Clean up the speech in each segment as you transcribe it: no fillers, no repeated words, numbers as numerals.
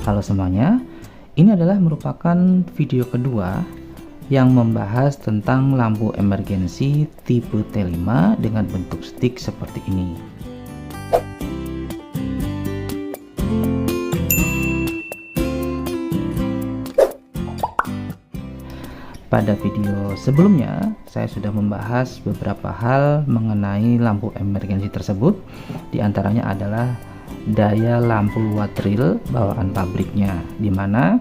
Halo semuanya, ini adalah merupakan video kedua yang membahas tentang lampu emergensi tipe T5 dengan bentuk stick seperti ini. Pada video sebelumnya, saya sudah membahas beberapa hal mengenai lampu emergensi tersebut. Di antaranya adalah daya lampu watt real bawaan pabriknya, di mana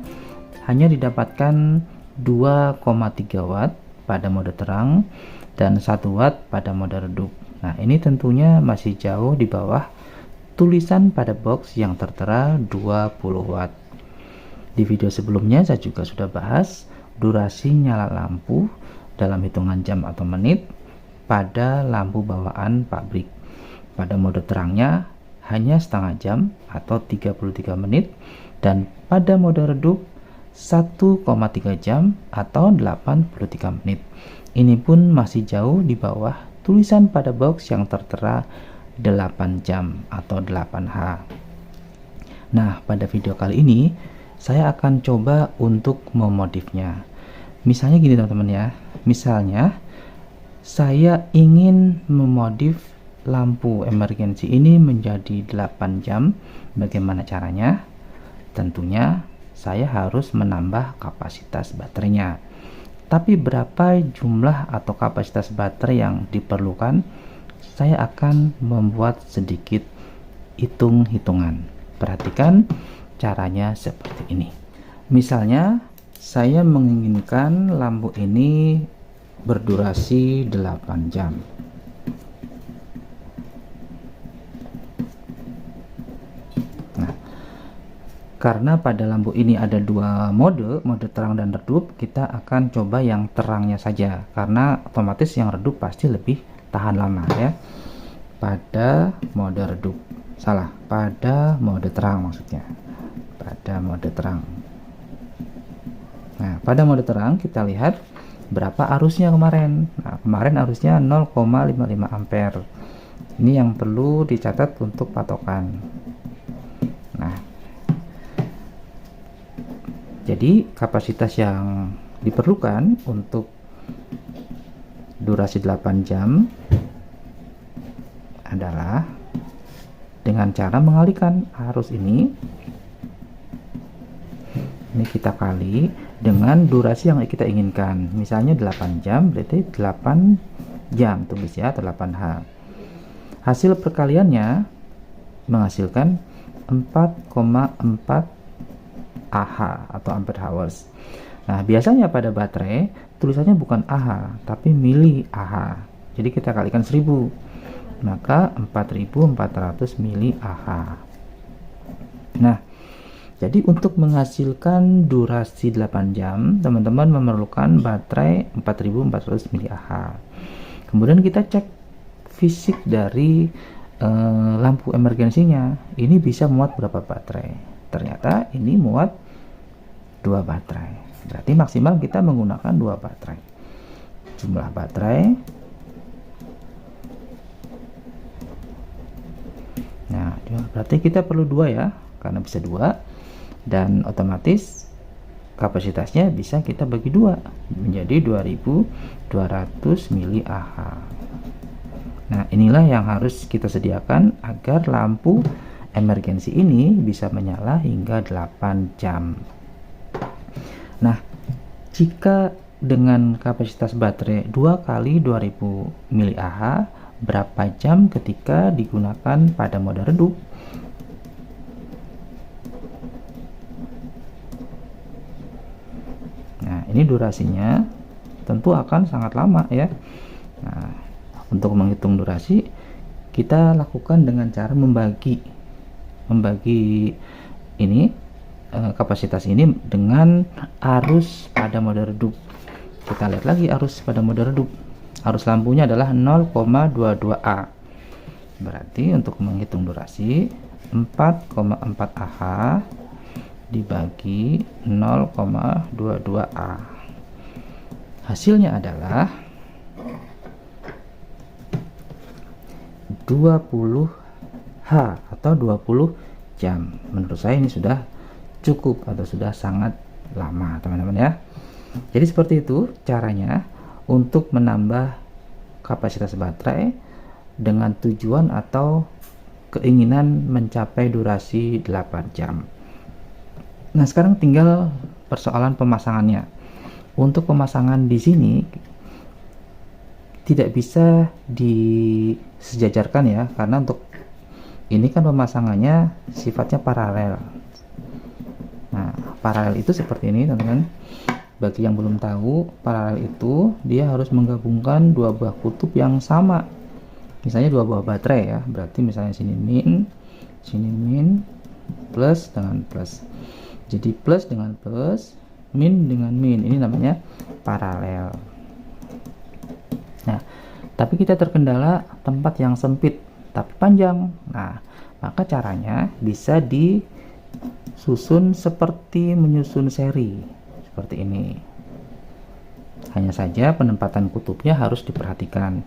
hanya didapatkan 2,3 watt pada mode terang dan 1 watt pada mode redup. Nah, ini tentunya masih jauh di bawah tulisan pada box yang tertera 20 watt. Di video sebelumnya saya juga sudah bahas durasi nyala lampu dalam hitungan jam atau menit pada lampu bawaan pabrik. Pada mode terangnya hanya setengah jam atau 33 menit, dan pada mode redup 1,3 jam atau 83 menit. Ini pun masih jauh di bawah tulisan pada box yang tertera 8 jam atau 8H. Nah, pada video kali ini saya akan coba untuk memodifnya. Misalnya gini teman-teman ya, misalnya saya ingin memodif lampu emergensi ini menjadi 8 jam. Bagaimana caranya? Tentunya saya harus menambah kapasitas baterainya. Tapi berapa jumlah atau kapasitas baterai yang diperlukan? Saya akan membuat sedikit hitung-hitungan. Perhatikan caranya seperti ini. Misalnya saya menginginkan lampu ini berdurasi 8 jam. Nah, karena pada lampu ini ada dua mode terang dan redup, kita akan coba yang terangnya saja, karena otomatis yang redup pasti lebih tahan lama ya. Pada mode redup, pada mode terang maksudnya. Pada mode terang. Nah, pada mode terang kita lihat berapa arusnya kemarin. Nah, kemarin arusnya 0,55 ampere. Ini yang perlu dicatat untuk patokan. Nah, jadi kapasitas yang diperlukan untuk durasi 8 jam adalah dengan cara mengalihkan arus ini kita kali dengan durasi yang kita inginkan. Misalnya 8 jam berarti 8 jam tulis ya, atau 8H. Hasil perkaliannya menghasilkan 4,4 Ah atau ampere hours. Nah, biasanya pada baterai tulisannya bukan Ah tapi mili Ah. Jadi kita kalikan 1000, maka 4400 mili Ah. Nah, jadi untuk menghasilkan durasi 8 jam, teman-teman memerlukan baterai 4400 mAh. Kemudian kita cek fisik dari lampu emergensinya. Ini bisa muat berapa baterai? Ternyata ini muat 2 baterai. Berarti maksimal kita menggunakan 2 baterai. Jumlah baterai. Nah, berarti kita perlu 2 ya, karena bisa 2. Dan otomatis kapasitasnya bisa kita bagi 2 menjadi 2200 mAh. Nah, inilah yang harus kita sediakan agar lampu emergensi ini bisa menyala hingga 8 jam. Nah, jika dengan kapasitas baterai 2 kali 2000 mAh, berapa jam ketika digunakan pada mode redup? Nah, ini durasinya tentu akan sangat lama ya. Nah, untuk menghitung durasi kita lakukan dengan cara membagi ini kapasitas ini dengan arus pada mode redup. Kita lihat lagi arus pada mode redup. Arus lampunya adalah 0,22 A. Berarti untuk menghitung durasi 4,4 Ah dibagi 0,22 A. Hasilnya adalah 20H atau 20 jam. Menurut saya ini sudah cukup atau sudah sangat lama, teman-teman ya. Jadi seperti itu caranya untuk menambah kapasitas baterai dengan tujuan atau keinginan mencapai durasi 8 jam. Nah, sekarang tinggal persoalan pemasangannya. Untuk pemasangan di sini tidak bisa disejajarkan ya, karena untuk ini kan pemasangannya sifatnya paralel. Nah, paralel itu seperti ini, teman-teman. Bagi yang belum tahu, paralel itu dia harus menggabungkan dua buah kutub yang sama. Misalnya dua buah baterai ya, berarti misalnya sini min, plus dengan plus. Jadi plus dengan plus, min dengan min. Ini namanya paralel. Nah, tapi kita terkendala tempat yang sempit tapi panjang. Nah, maka caranya bisa disusun seperti menyusun seri. Seperti ini. Hanya saja penempatan kutubnya harus diperhatikan.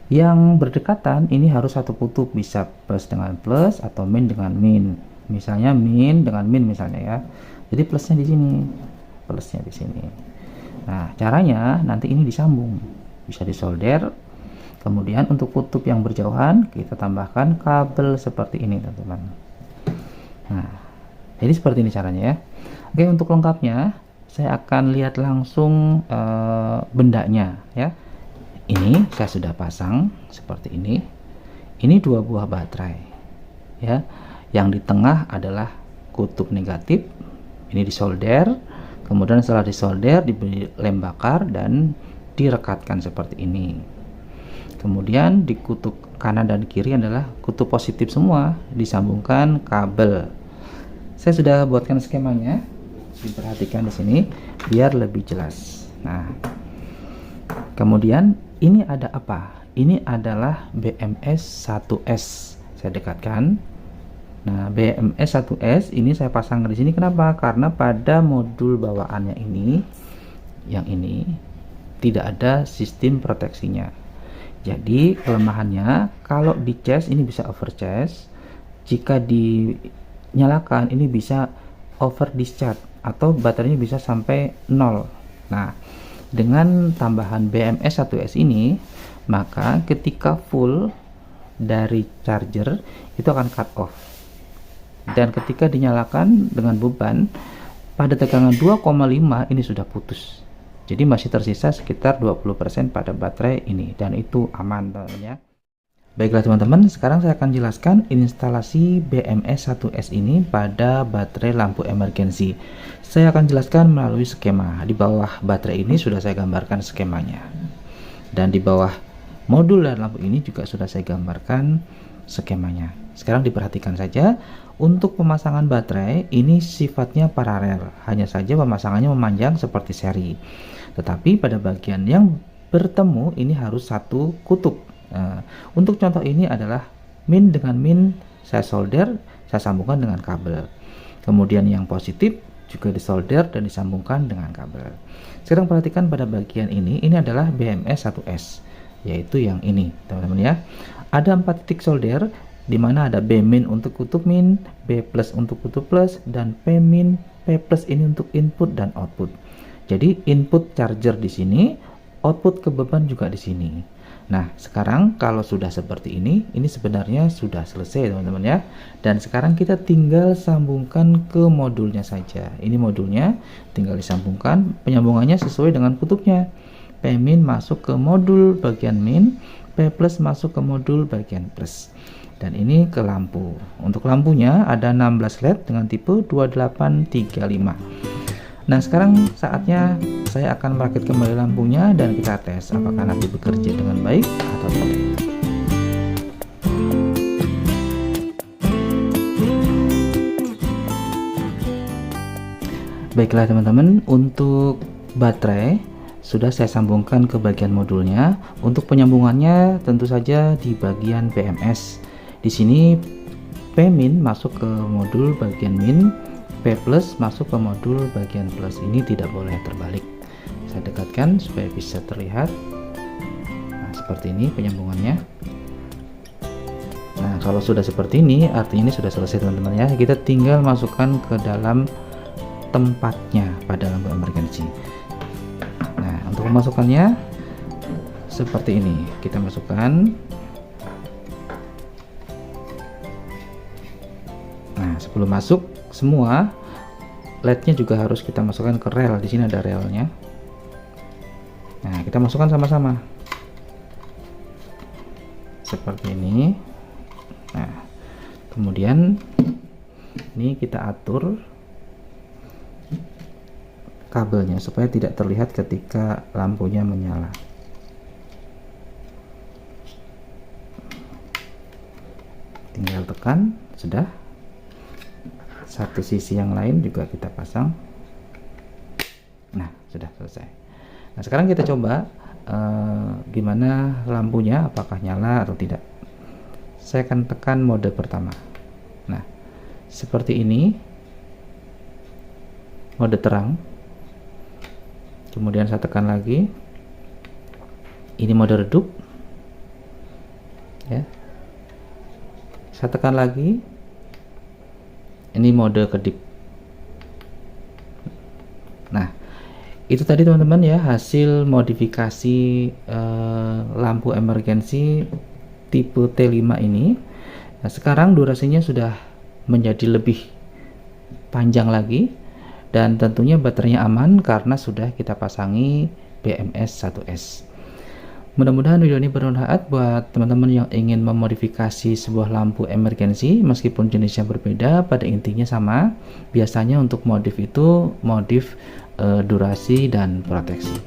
Yang berdekatan ini harus satu kutub, bisa plus dengan plus atau min dengan min. Misalnya min dengan min misalnya ya. Jadi plusnya di sini, plusnya di sini. Nah, caranya nanti ini disambung, bisa disolder. Kemudian untuk kutub yang berjauhan kita tambahkan kabel seperti ini, teman-teman. Nah, jadi seperti ini caranya ya. Oke, untuk lengkapnya saya akan lihat langsung bendanya ya. Ini saya sudah pasang seperti ini. Ini dua buah baterai ya. Yang di tengah adalah kutub negatif. Ini disolder. Kemudian setelah disolder diberi lem bakar dan direkatkan seperti ini. Kemudian di kutub kanan dan kiri adalah kutub positif semua, disambungkan kabel. Saya sudah buatkan skemanya. Diperhatikan di sini biar lebih jelas. Nah, kemudian ini ada apa? Ini adalah BMS 1S. Saya dekatkan. Nah, BMS 1S ini saya pasang di sini. Kenapa? Karena pada modul bawaannya ini, yang ini tidak ada sistem proteksinya. Jadi kelemahannya kalau di cas ini bisa overcharge. Jika dinyalakan ini bisa over discharge atau baterainya bisa sampai 0. Nah, dengan tambahan BMS 1S ini, maka ketika full dari charger itu akan cut off. Dan ketika dinyalakan dengan beban pada tegangan 2,5 ini sudah putus. Jadi masih tersisa sekitar 20% pada baterai ini dan itu aman, teman-teman ya. Baiklah teman-teman, sekarang saya akan jelaskan instalasi BMS 1S ini pada baterai lampu emergency. Saya akan jelaskan melalui skema. Di bawah baterai ini sudah saya gambarkan skemanya. Dan di bawah modul dan lampu ini juga sudah saya gambarkan skemanya. Sekarang diperhatikan saja, untuk pemasangan baterai ini sifatnya paralel. Hanya saja pemasangannya memanjang seperti seri. Tetapi pada bagian yang bertemu ini harus satu kutub. Nah, untuk contoh ini adalah min dengan min saya solder, saya sambungkan dengan kabel. Kemudian yang positif juga disolder dan disambungkan dengan kabel. Sekarang perhatikan pada bagian ini adalah BMS 1S, yaitu yang ini, teman-teman ya. Ada 4 titik solder di mana ada B min untuk kutub min, B plus untuk kutub plus, dan P min, P plus ini untuk input dan output. Jadi input charger di sini, output ke beban juga di sini. Nah, sekarang kalau sudah seperti ini sebenarnya sudah selesai, teman-teman ya. Dan sekarang kita tinggal sambungkan ke modulnya saja. Ini modulnya tinggal disambungkan, penyambungannya sesuai dengan kutubnya. P min masuk ke modul bagian min, P plus masuk ke modul bagian plus. Dan ini ke lampu. Untuk lampunya ada 16 LED dengan tipe 2835. Nah, sekarang saatnya saya akan merakit kembali lampunya dan kita tes apakah nanti bekerja dengan baik atau tidak. Baiklah teman-teman, untuk baterai sudah saya sambungkan ke bagian modulnya. Untuk penyambungannya tentu saja di bagian BMS. Di sini P min masuk ke modul bagian min, P plus masuk ke modul bagian plus. Ini tidak boleh terbalik. Saya dekatkan supaya bisa terlihat. Nah, seperti ini penyambungannya. Nah, Nah, kalau sudah seperti ini artinya ini sudah selesai teman-teman ya. Kita tinggal masukkan ke dalam tempatnya pada lampu emergency. Nah, untuk memasukkannya seperti ini. Kita masukkan. Nah, sebelum masuk semua LED-nya juga harus kita masukkan ke rel. Di sini ada relnya. Nah, kita masukkan sama-sama seperti ini. Nah, kemudian ini kita atur kabelnya supaya tidak terlihat ketika lampunya menyala. Tinggal tekan, sudah. Satu sisi yang lain juga kita pasang. Nah, sudah selesai. Nah, sekarang kita coba gimana lampunya, apakah nyala atau tidak. Saya akan tekan mode pertama. Nah, seperti ini, mode terang. Kemudian saya tekan lagi, ini mode redup ya. Saya tekan lagi, ini mode kedip. Nah, itu tadi teman-teman ya, hasil modifikasi lampu emergency tipe T5 ini. Nah, sekarang durasinya sudah menjadi lebih panjang lagi, dan tentunya baterainya aman karena sudah kita pasangi BMS 1S. Mudah-mudahan video ini bermanfaat buat teman-teman yang ingin memodifikasi sebuah lampu emergency meskipun jenisnya berbeda, pada intinya sama. Biasanya untuk modif itu modif durasi dan proteksi.